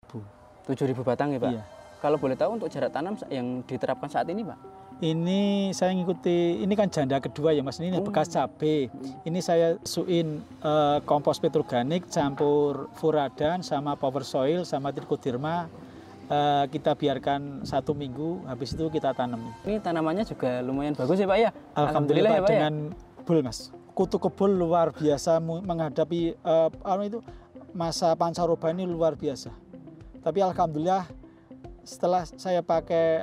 7.000 batang ya Pak? Iya. Kalau boleh tahu untuk jarak tanam yang diterapkan saat ini Pak? Ini saya ngikuti, ini kan janda kedua ya Mas, ini bekas cabai. Ini saya suin kompos petroganik campur furadan sama power soil sama trichoderma. Kita biarkan 1 minggu, habis itu kita tanam. Ini tanamannya juga lumayan bagus ya Pak ya? Alhamdulillah ya Pak dengan ya? bul Mas. Kutu kebul luar biasa menghadapi masa pancaroba ini luar biasa. Tapi alhamdulillah setelah saya pakai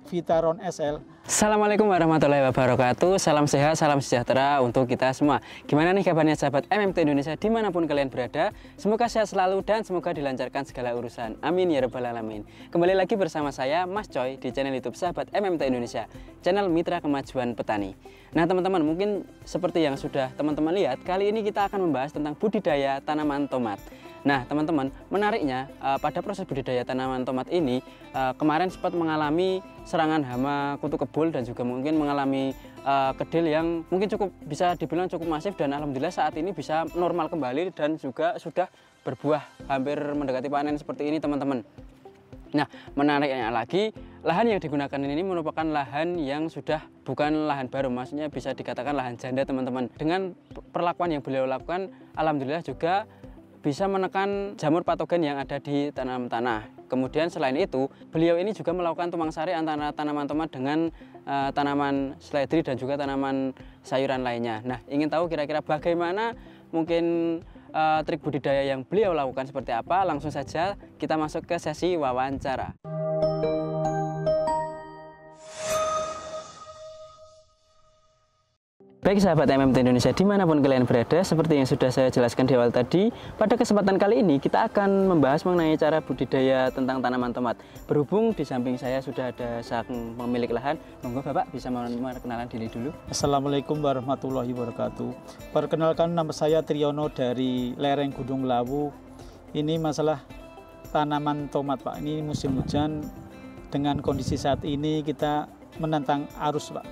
Vitaron SL. Assalamualaikum warahmatullahi wabarakatuh. Salam sehat, salam sejahtera untuk kita semua. Gimana nih kabarnya sahabat MMT Indonesia dimanapun kalian berada? Semoga sehat selalu dan semoga dilancarkan segala urusan. Amin ya rabbal alamin. Kembali lagi bersama saya Mas Coy di channel YouTube sahabat MMT Indonesia, channel Mitra Kemajuan Petani. Nah teman-teman, mungkin seperti yang sudah teman-teman lihat, kali ini kita akan membahas tentang budidaya tanaman tomat. Nah teman-teman, menariknya pada proses budidaya tanaman tomat ini kemarin sempat mengalami serangan hama kutu kebul dan juga mungkin mengalami kedil yang mungkin bisa dibilang cukup masif, dan alhamdulillah saat ini bisa normal kembali dan juga sudah berbuah hampir mendekati panen seperti ini teman-teman. Nah menariknya lagi, lahan yang digunakan ini merupakan lahan yang sudah bukan lahan baru, maksudnya bisa dikatakan lahan janda teman-teman. Dengan perlakuan yang beliau lakukan, alhamdulillah juga bisa menekan jamur patogen yang ada di tanah. Kemudian selain itu, beliau ini juga melakukan tumpang sari antara tanaman tomat dengan tanaman seledri dan juga tanaman sayuran lainnya. Nah, ingin tahu kira-kira bagaimana mungkin trik budidaya yang beliau lakukan seperti apa? Langsung saja kita masuk ke sesi wawancara. Baik sahabat MMT Indonesia dimanapun kalian berada, seperti yang sudah saya jelaskan di awal tadi, pada kesempatan kali ini kita akan membahas mengenai cara budidaya tentang tanaman tomat. Berhubung di samping saya sudah ada sang pemilik lahan, monggo Bapak bisa memperkenalkan diri dulu. Assalamualaikum warahmatullahi wabarakatuh. Perkenalkan, nama saya Triyono dari lereng Gunung Lawu. Ini masalah tanaman tomat Pak, ini musim hujan, dengan kondisi saat ini kita menentang arus Pak.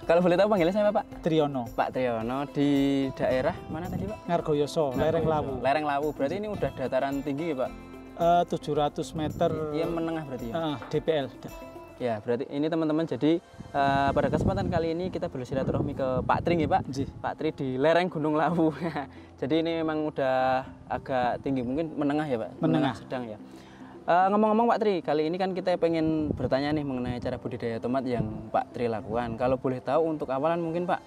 Kalau boleh tahu panggilnya saya Pak? Triyono. Pak Triyono, di daerah mana tadi Pak? Ngargoyoso, lereng Lawu. Lereng Lawu, berarti ini udah dataran tinggi ya Pak? 700 meter. Iya, menengah berarti ya? DPL. Ya, berarti ini teman-teman, jadi pada kesempatan kali ini kita bersilaturahmi ke Pak Tri ya Pak? Pak Tri di lereng Gunung Lawu. Jadi ini memang udah agak tinggi, mungkin menengah ya Pak? Menengah sedang ya. Ngomong-ngomong Pak Tri, kali ini kan kita pengen bertanya nih mengenai cara budidaya tomat yang Pak Tri lakukan. Kalau boleh tahu untuk awalan mungkin Pak,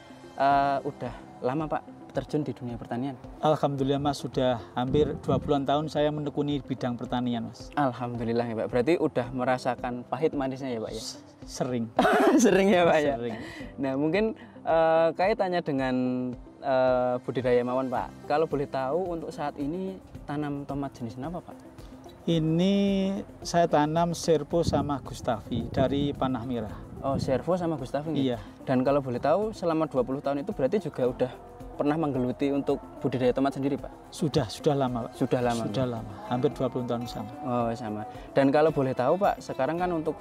udah lama Pak terjun di dunia pertanian? Alhamdulillah Mas, sudah hampir 20-an tahun saya menekuni bidang pertanian Mas. Alhamdulillah ya Pak, berarti udah merasakan pahit manisnya ya Pak ya? Sering. Sering ya Pak ya? Sering. Nah mungkin kaitannya dengan budidaya mawon Pak, kalau boleh tahu untuk saat ini tanam tomat jenis apa Pak? Ini saya tanam Servo sama Gustavi dari Panah Merah. Oh, Servo sama Gustavi? Iya. Dan kalau boleh tahu selama 20 tahun itu berarti juga udah pernah menggeluti untuk budidaya tomat sendiri Pak? Sudah lama Pak. Sudah lama? Sudah lama, hampir 20 tahun sama. Oh sama. Dan kalau boleh tahu Pak, sekarang kan untuk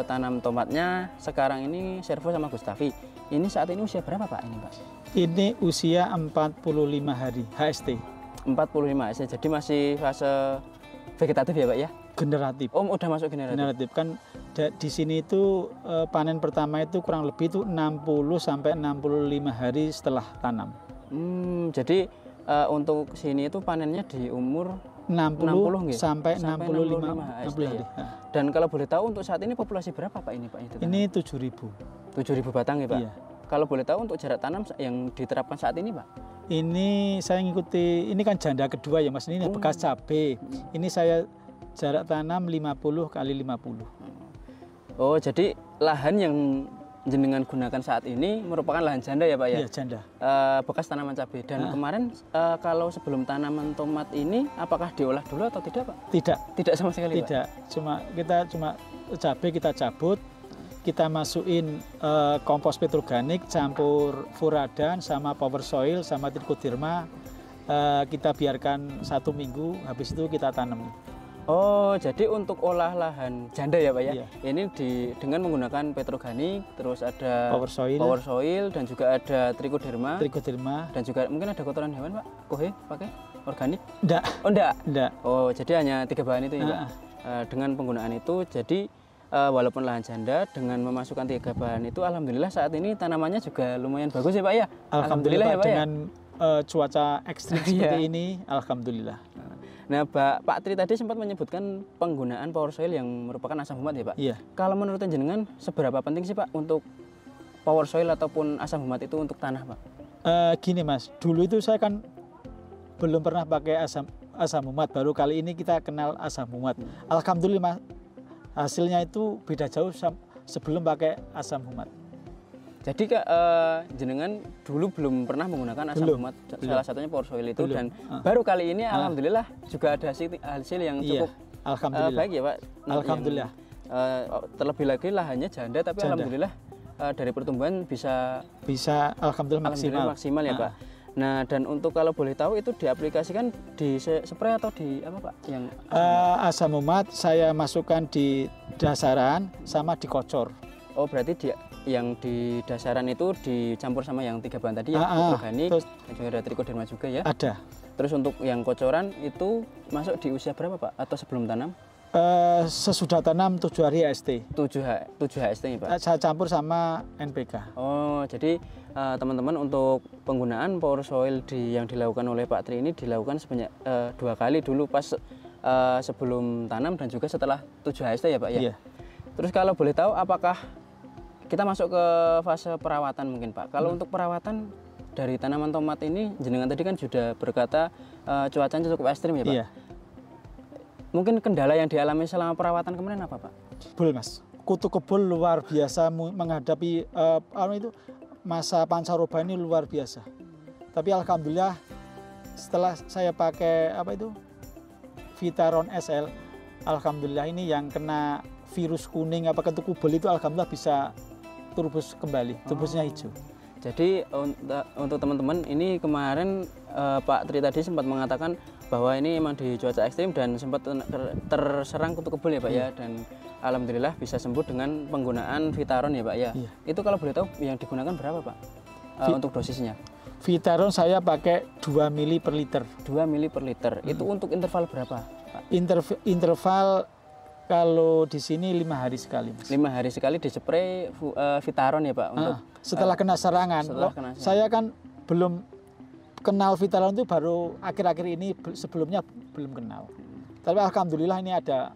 tanam tomatnya sekarang ini Servo sama Gustavi, ini saat ini usia berapa Pak ini Pak? Ini usia 45 hari, HST. 45 HST, jadi masih fase vegetatif ya Pak ya? Generatif. Oh, udah masuk generatif. Generatif kan di sini itu panen pertama itu kurang lebih itu 60 sampai 65 hari setelah tanam. Jadi untuk sini itu panennya di umur 60 sampai 65 hari. Ya? Dan kalau boleh tahu untuk saat ini populasi berapa Pak ini Pak? Ini 7.000. 7.000 batang ya Pak? Iya. Kalau boleh tahu untuk jarak tanam yang diterapkan saat ini Pak? Ini saya ngikuti, ini kan janda kedua ya Mas, ini bekas cabai. Ini saya jarak tanam 50 kali 50. Oh, jadi lahan yang jenengan gunakan saat ini merupakan lahan janda ya Pak ya? Iya, janda. Bekas tanaman cabai. Dan kemarin kalau sebelum tanaman tomat ini apakah diolah dulu atau tidak Pak? Tidak. Tidak sama sekali Tidak. Pak? Kita cabai kita cabut, kita masukin kompos petroganik campur furadan sama power soil sama trichoderma, kita biarkan 1 minggu, habis itu kita tanam. Oh, jadi untuk olah lahan janda ya Pak ya? Iya. Ini dengan menggunakan petroganik, terus ada power soil dan juga ada trichoderma. Dan juga mungkin ada kotoran hewan Pak? Kohe pakai? organik? Enggak. Oh enggak? Enggak. Oh jadi hanya 3 bahan itu ya Pak? Dengan penggunaan itu jadi walaupun lahan janda dengan memasukkan 3 bahan itu alhamdulillah saat ini tanamannya juga lumayan bagus ya Pak ya? Alhamdulillah ya Pak ya? dengan cuaca ekstrim seperti ini, alhamdulillah. Nah Pak Tri tadi sempat menyebutkan penggunaan power soil yang merupakan asam humat ya Pak? Iya. Kalau menurut jenengan seberapa penting sih Pak untuk power soil ataupun asam humat itu untuk tanah Pak? Gini Mas, dulu itu saya kan belum pernah pakai asam humat, baru kali ini kita kenal asam humat. Alhamdulillah Mas, hasilnya itu beda jauh sebelum pakai asam humat. Jadi jenengan dulu belum pernah menggunakan asam humat, salah satunya power soil itu, dan baru kali ini alhamdulillah juga ada hasil yang cukup baik ya Pak. Alhamdulillah. Terlebih lagi lahannya janda, tapi alhamdulillah dari pertumbuhan bisa alhamdulillah maksimal ya Pak. Nah dan untuk kalau boleh tahu itu diaplikasikan di spray atau di apa Pak? Yang asam humat saya masukkan di dasaran sama di kocor. Oh berarti yang di dasaran itu dicampur sama yang 3 bahan tadi yang organik, dan juga ada trichoderma juga ya? Ada. Terus untuk yang kocoran itu masuk di usia berapa Pak? Atau sebelum tanam? Sesudah tanam 7 hari HST. 7 HST ya Pak? Saya campur sama NPK. Oh jadi teman-teman untuk penggunaan power soil yang dilakukan oleh Pak Tri ini dilakukan sebanyak 2 kali dulu pas sebelum tanam dan juga setelah 7 HST ya Pak ya? Iya. Terus kalau boleh tahu apakah kita masuk ke fase perawatan mungkin Pak? Kalau untuk perawatan dari tanaman tomat ini jenengan tadi kan sudah berkata cuacanya cukup ekstrim ya Pak? Iya. Mungkin kendala yang dialami selama perawatan kemarin apa Pak? Kebul Mas, kutu kebul luar biasa menghadapi masa pancaroba ini luar biasa. Tapi alhamdulillah setelah saya pakai Vitaron SL, alhamdulillah ini yang kena virus kuning kutu kebul itu alhamdulillah bisa turbus kembali, turbusnya hijau. Jadi untuk teman-teman ini kemarin Pak Tri tadi sempat mengatakan bahwa ini memang di cuaca ekstrim dan sempat terserang kutu kebul ya Pak ya, dan alhamdulillah bisa sembuh dengan penggunaan Vitaron ya Pak ya. Iya. Itu kalau boleh tahu yang digunakan berapa Pak untuk dosisnya? Vitaron saya pakai 2 ml per liter. 2 ml per liter. Itu untuk interval berapa Pak? Interval kalau di sini 5 hari sekali Mas. 5 hari sekali dispray Vitaron ya Pak untuk setelah kena serangan. Saya kan belum kenal Vitaron itu baru akhir-akhir ini, sebelumnya belum kenal. Tapi alhamdulillah ini ada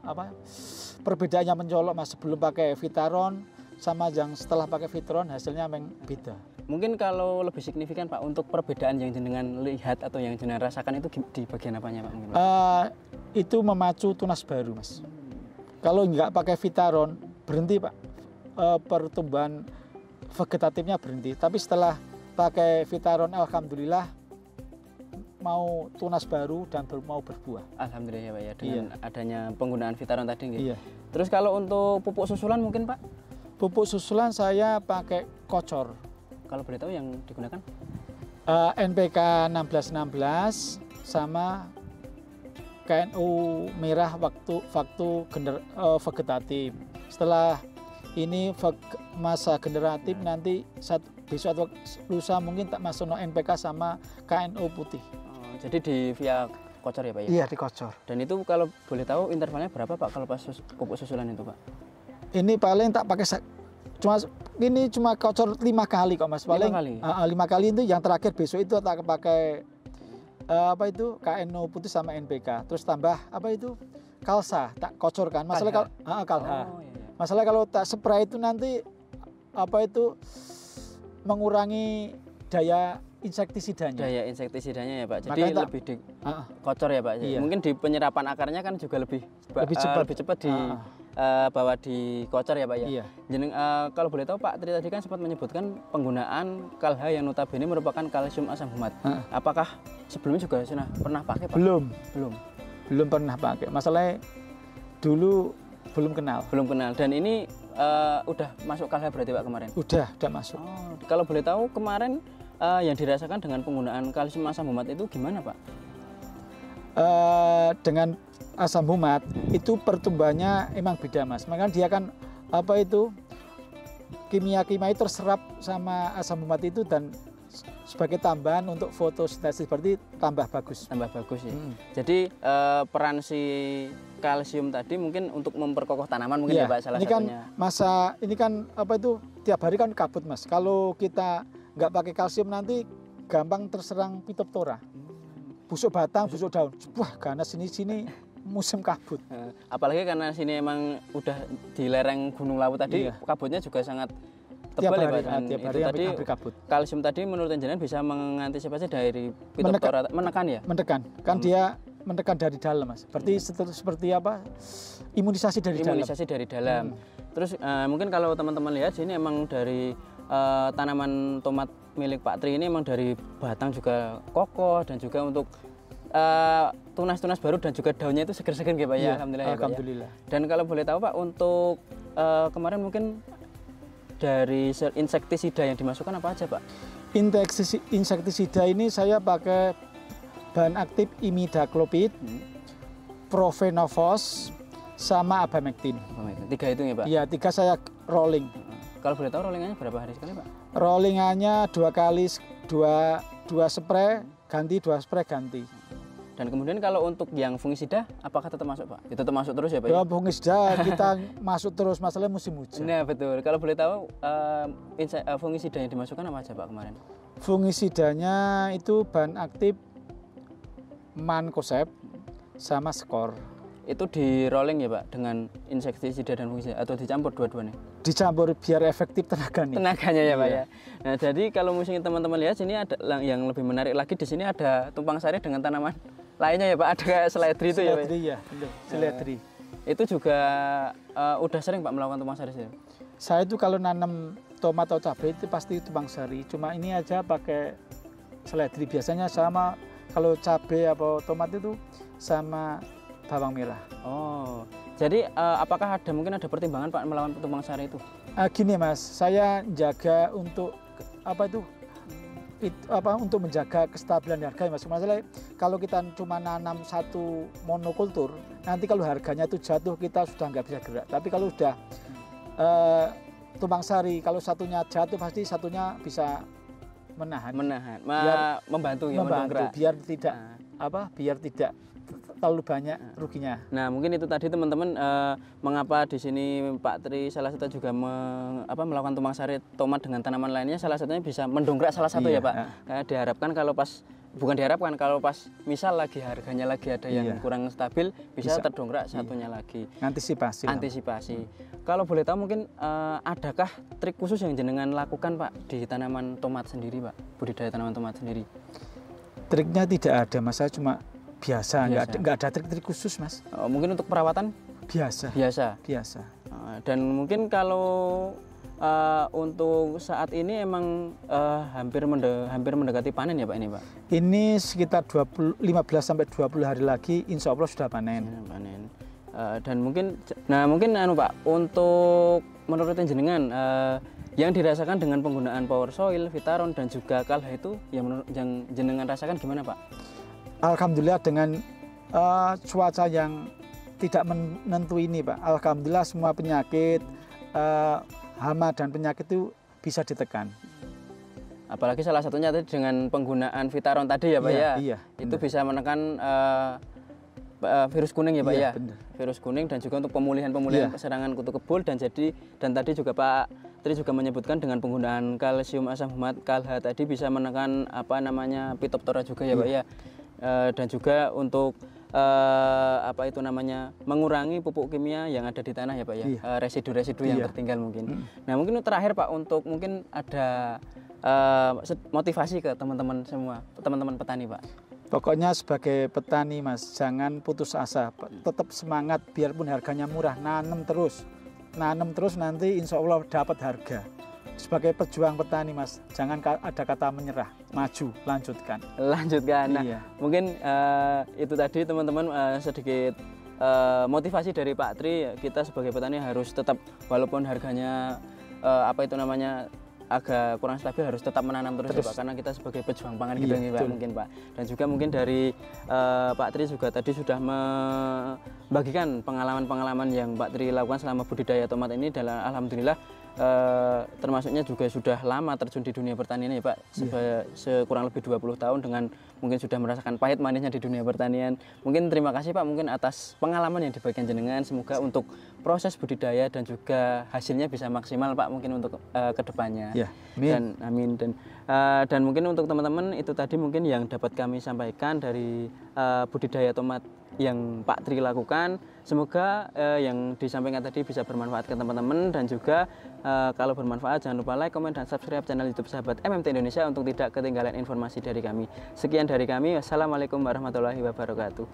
perbedaannya mencolok Mas, sebelum pakai Vitaron sama yang setelah pakai Vitaron hasilnya memang beda. Mungkin kalau lebih signifikan Pak untuk perbedaan yang jenengan lihat atau yang jenengan rasakan itu di bagian apanya Pak? Itu memacu tunas baru Mas. Kalau nggak pakai Vitaron berhenti Pak, pertumbuhan vegetatifnya berhenti. Tapi setelah pakai Vitaron alhamdulillah mau tunas baru dan mau berbuah. Alhamdulillah ya Pak ya, dengan adanya penggunaan Vitaron tadi gitu. Iya. Terus kalau untuk pupuk susulan mungkin Pak? Pupuk susulan saya pakai kocor. Kalau boleh tahu yang digunakan? NPK 1616 sama KNU merah waktu vegetatif. Setelah ini masa generatif nanti besok atau lusa mungkin tak masuk NPK sama KNU putih. Jadi di via kocor ya Pak ya? Iya di kocor. Dan itu kalau boleh tahu intervalnya berapa Pak kalau pas pupuk susulan itu Pak? Ini paling tak pakai cuma kocor 5 kali kok Mas. Paling 5 kali itu yang terakhir besok itu tak pakai KNO putih sama NPK. Terus tambah kalsa tak kocorkan. Masalah kalha. Masalah kalau tak spray itu nanti mengurangi daya insektisidanya. Daya insektisidanya ya Pak. Jadi lebih di kocor ya Pak. Iya. Mungkin di penyerapan akarnya kan juga lebih cepat di bawa di kocor ya Pak ya. Iya. Jadi kalau boleh tahu Pak Tri tadi kan sempat menyebutkan penggunaan kalha yang notabene merupakan kalsium asam humat. Apakah sebelumnya juga sudah pernah pakai Pak? Belum pernah pakai. Masalahnya dulu belum kenal. Dan ini udah masuk kalha berarti Pak kemarin? Udah masuk. Kalau boleh tahu kemarin yang dirasakan dengan penggunaan kalsium asam humat itu gimana Pak? Dengan asam humat itu pertumbuhannya emang beda Mas. Makanya dia kan kimia-kimia itu terserap sama asam humat itu dan sebagai tambahan untuk fotosintesis, berarti tambah bagus. Tambah bagus ya. Jadi peran si kalsium tadi mungkin untuk memperkokoh tanaman mungkin ya Pak salah ini satunya. Kan ini kan apa itu tiap hari kan kabut Mas. Kalau kita nggak pakai kalsium nanti gampang terserang Phytophthora. Busuk batang, busuk daun. Wah, karena sini musim kabut. Apalagi karena sini emang udah di lereng Gunung Lawu tadi, kabutnya juga sangat tebal ya Pak. Dan tiap hari itu tadi kabut. kalsium tadi menurut jenengan bisa mengantisipasi dari Phytophthora menekan ya? Menekan. Kan dia menekan dari dalam Mas. Berarti seperti apa? Imunisasi dari dalam. Terus mungkin kalau teman-teman lihat sini emang dari tanaman tomat milik Pak Tri ini emang dari batang juga kokoh dan juga untuk tunas-tunas baru dan juga daunnya itu seger-seger gitu Pak ya. Alhamdulillah. Alhamdulillah. Ya, Pak, ya. Dan kalau boleh tahu Pak untuk kemarin mungkin dari insektisida yang dimasukkan apa aja Pak? Insektisida ini saya pakai bahan aktif imidacloprid, profenofos, sama abamectin. 3 itu ya Pak? Iya, 3 saya rolling. Kalau boleh tahu rollingannya berapa hari sekali Pak? Rollingannya 2 kali, 2 spray ganti, 2 spray ganti. Dan kemudian kalau untuk yang fungisida, apakah tetap masuk Pak? Itu tetap masuk terus ya Pak? Ya, fungisida kita masuk terus, masalahnya musim hujan. Nah betul, kalau boleh tahu fungisida yang dimasukkan apa aja Pak kemarin? Fungisidanya itu bahan aktif mancozeb sama skor. Itu di rolling ya Pak dengan insektisida dan fungisida atau dicampur dua-duanya? Dicampur biar efektif tenaganya. Tenaganya ya Pak ya. Nah jadi kalau musim teman-teman lihat sini ada yang lebih menarik lagi, di sini ada tumpang sari dengan tanaman lainnya ya Pak, ada kayak seledri itu ya Pak? Seledri ya, seledri. Itu juga udah sering Pak melakukan tumpang sari sih? Saya itu kalau nanam tomat atau cabai itu pasti tumpang sari. Cuma ini aja pakai seledri. Biasanya sama kalau cabai atau tomat itu sama bawang merah. Oh, jadi apakah mungkin ada pertimbangan Pak melawan tumpang sari itu? Gini Mas, saya jaga untuk untuk menjaga kestabilan harga Mas. Masalah kalau kita cuma nanam satu monokultur, nanti kalau harganya itu jatuh kita sudah nggak bisa gerak. Tapi kalau sudah tumpang sari, kalau satunya jatuh pasti satunya bisa menahan. Membantu biar tidak biar tidak terlalu banyak ruginya. Nah mungkin itu tadi teman-teman mengapa di sini Pak Tri salah satu juga melakukan tumpang sari tomat dengan tanaman lainnya, salah satunya bisa mendongkrak salah satu ya Pak. Diharapkan kalau kalau pas misal lagi harganya lagi ada yang kurang stabil bisa terdongkrak satunya lagi. Antisipasi. Kalau boleh tahu mungkin adakah trik khusus yang jenengan lakukan Pak di tanaman tomat sendiri Pak, budidaya tanaman tomat sendiri? Triknya tidak ada Mas, saya cuma biasa. Nggak ada trik-trik khusus Mas. Mungkin untuk perawatan? Biasa. Dan mungkin kalau untuk saat ini emang hampir mendekati panen ya Pak ini Pak? Ini sekitar 15 sampai 20 hari lagi insya Allah sudah panen. Dan mungkin Pak, untuk menurut jenengan yang dirasakan dengan penggunaan Power Soil, Vitaron dan juga Kalha itu yang jenengan rasakan gimana Pak? Alhamdulillah dengan cuaca yang tidak menentu ini Pak, alhamdulillah semua penyakit, hama dan penyakit itu bisa ditekan. Apalagi salah satunya tadi dengan penggunaan Vitaron tadi ya Pak ya? Iya. Itu bisa menekan virus kuning ya Pak ya? Benar. Virus kuning dan juga untuk pemulihan serangan kutu kebul dan tadi juga Pak Tri juga menyebutkan dengan penggunaan kalsium asam humat Kalha tadi bisa menekan Phytophthora juga ya Pak ya? Dan juga untuk mengurangi pupuk kimia yang ada di tanah ya Pak ya, residu-residu yang tertinggal mungkin. Nah mungkin terakhir Pak, untuk mungkin ada motivasi ke teman-teman semua, teman-teman petani Pak. Pokoknya sebagai petani Mas, jangan putus asa, tetap semangat biarpun harganya murah, nanam terus nanti insya Allah dapat harga. Sebagai pejuang petani Mas, jangan ada kata menyerah, maju, lanjutkan. Nah, mungkin itu tadi teman-teman sedikit motivasi dari Pak Tri. Kita sebagai petani harus tetap, walaupun harganya agak kurang stabil, harus tetap menanam terus. Ya Pak, karena kita sebagai pejuang pangan gitu Pak, mungkin Pak. Dan juga mungkin dari Pak Tri juga tadi sudah bagikan pengalaman-pengalaman yang Pak Tri lakukan selama budidaya tomat ini. Alhamdulillah termasuknya juga sudah lama terjun di dunia pertanian ya Pak, sekurang lebih 20 tahun dengan mungkin sudah merasakan pahit manisnya di dunia pertanian. Mungkin terima kasih Pak mungkin atas pengalaman yang dibagikan jenengan, semoga untuk proses budidaya dan juga hasilnya bisa maksimal Pak mungkin untuk kedepannya. Ya, amin. Amin. Dan mungkin untuk teman-teman itu tadi mungkin yang dapat kami sampaikan dari budidaya tomat yang Pak Tri lakukan. Semoga yang disampaikan tadi bisa bermanfaat ke teman-teman, dan juga kalau bermanfaat jangan lupa like, komen, dan subscribe channel YouTube Sahabat MMT Indonesia untuk tidak ketinggalan informasi dari kami. Sekian dari kami. Wassalamualaikum warahmatullahi wabarakatuh.